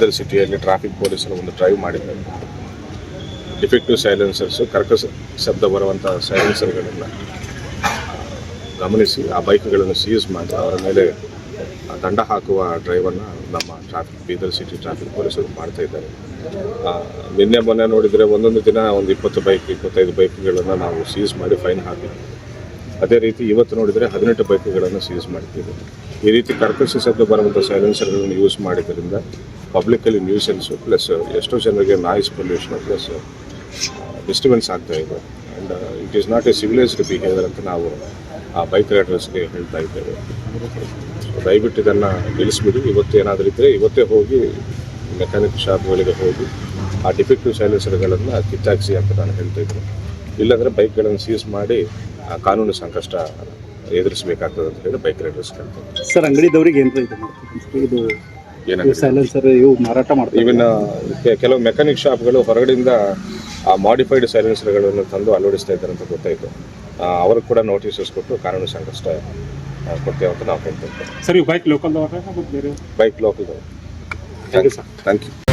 ಬೀದರ್ ಸಿಟಿಯಲ್ಲಿ ಟ್ರಾಫಿಕ್ ಪೊಲೀಸರು ಒಂದು ಡ್ರೈವ್ ಮಾಡಿದ್ದಾರೆ. ಡಿಫೆಕ್ಟಿವ್ ಸೈಲೆನ್ಸರ್ಸು, ಕರ್ಕಶ ಶಬ್ದ ಬರುವಂಥ ಸೈಲೆನ್ಸರ್ಗಳನ್ನು ಗಮನಿಸಿ ಆ ಬೈಕ್ಗಳನ್ನು ಸೀಸ್ ಮಾಡಿ ಅವರ ಮೇಲೆ ದಂಡ ಹಾಕುವ ಡ್ರೈವನ್ನು ನಮ್ಮ ಬೀದರ್ ಸಿಟಿ ಟ್ರಾಫಿಕ್ ಪೊಲೀಸರು ಮಾಡ್ತಾ ಇದ್ದಾರೆ. ನಿನ್ನೆ ಮೊನ್ನೆ ನೋಡಿದರೆ ಒಂದೊಂದು ದಿನ ಒಂದು 20 ಬೈಕ್ 25 ಬೈಕ್ಗಳನ್ನು ನಾವು ಸೀಸ್ ಮಾಡಿ ಫೈನ್ ಹಾಕಿದ್ವಿ. ಅದೇ ರೀತಿ ಇವತ್ತು ನೋಡಿದರೆ 18 ಬೈಕ್ಗಳನ್ನು ಸೀಸ್ ಮಾಡ್ತೀವಿ. ಈ ರೀತಿ ಕರ್ಕಶ ಶಬ್ದ ಬರುವಂಥ ಸೈಲೆನ್ಸರ್ಗಳನ್ನು ಯೂಸ್ ಮಾಡಿದ್ದರಿಂದ ಪಬ್ಲಿಕ್ಕಲ್ಲಿ ನ್ಯೂಸೆನ್ಸು ಪ್ಲಸ್ ಎಷ್ಟೋ ಜನರಿಗೆ ನಾಯ್ಸ್ ಪೊಲ್ಯೂಷನ್ ಪ್ಲಸ್ ಡಿಸ್ಟರ್ಬೆನ್ಸ್ ಆಗ್ತಾ ಇದೆ. And it is not A civilised behaviour ಅಂತ ನಾವು ಆ ಬೈಕ್ ರೈಡರ್ಸ್ಗೆ ಹೇಳ್ತಾ ಇದ್ದೇವೆ. ದಯವಿಟ್ಟು ಇದನ್ನು ನಿಲ್ಲಿಸ್ಬಿಡಿ. ಇವತ್ತು ಏನಾದರೂ ಇದ್ದರೆ ಇವತ್ತೇ ಹೋಗಿ ಮೆಕ್ಯಾನಿಕ್ ಶಾಪ್ಗಳಿಗೆ ಹೋಗಿ ಆ ಡಿಫೆಕ್ಟಿವ್ ಸೈಲೆನ್ಸರ್ಗಳನ್ನು ಕಿತ್ತಾಕ್ಸಿ ಅಂತ ನಾನು ಹೇಳ್ತಾ ಇದ್ದೀನಿ. ಇಲ್ಲಾಂದರೆ ಬೈಕ್ಗಳನ್ನು ಸೀಸ್ ಮಾಡಿ ಕಾನೂನು ಸಂಕಷ್ಟ ಎದುರಿಸಬೇಕಾಗ್ತದೆ ಅಂತ ಹೇಳಿ ಬೈಕ್ ರೈಡರ್ಸ್ ಕೇಳ್ತಾರೆ. ಸರ್, ಅಂಗಡಿದವರಿಗೆ ಇದು ಸೈಲೆನ್ಸರ್ ಇವು ಮಾರಾಟ ಮಾಡ್ತಾರೆ. ಇವನ್ನ ಕೆಲವು ಮೆಕ್ಯಾನಿಕ್ ಶಾಪ್ಗಳು ಹೊರಗಡೆಯಿಂದ ಆ ಮಾಡಿಫೈಡ್ ಸೈಲೆನ್ಸರ್ಗಳನ್ನು ತಂದು ಅಳವಡಿಸ್ತಾ ಇದ್ದಾರೆ ಅಂತ ಗೊತ್ತಾಯಿತು. ಅವ್ರಿಗೆ ಕೂಡ ನೋಟಿಸಸ್ ಕೊಟ್ಟು ಕಾನೂನು ಸಂಕಷ್ಟ ಕೊಡ್ತೇವೆ ಅಂತ ನಾವು ಹೇಳ್ತಾ ಇದ್ದೇವೆ. Sir, bike local bike local. Thank you.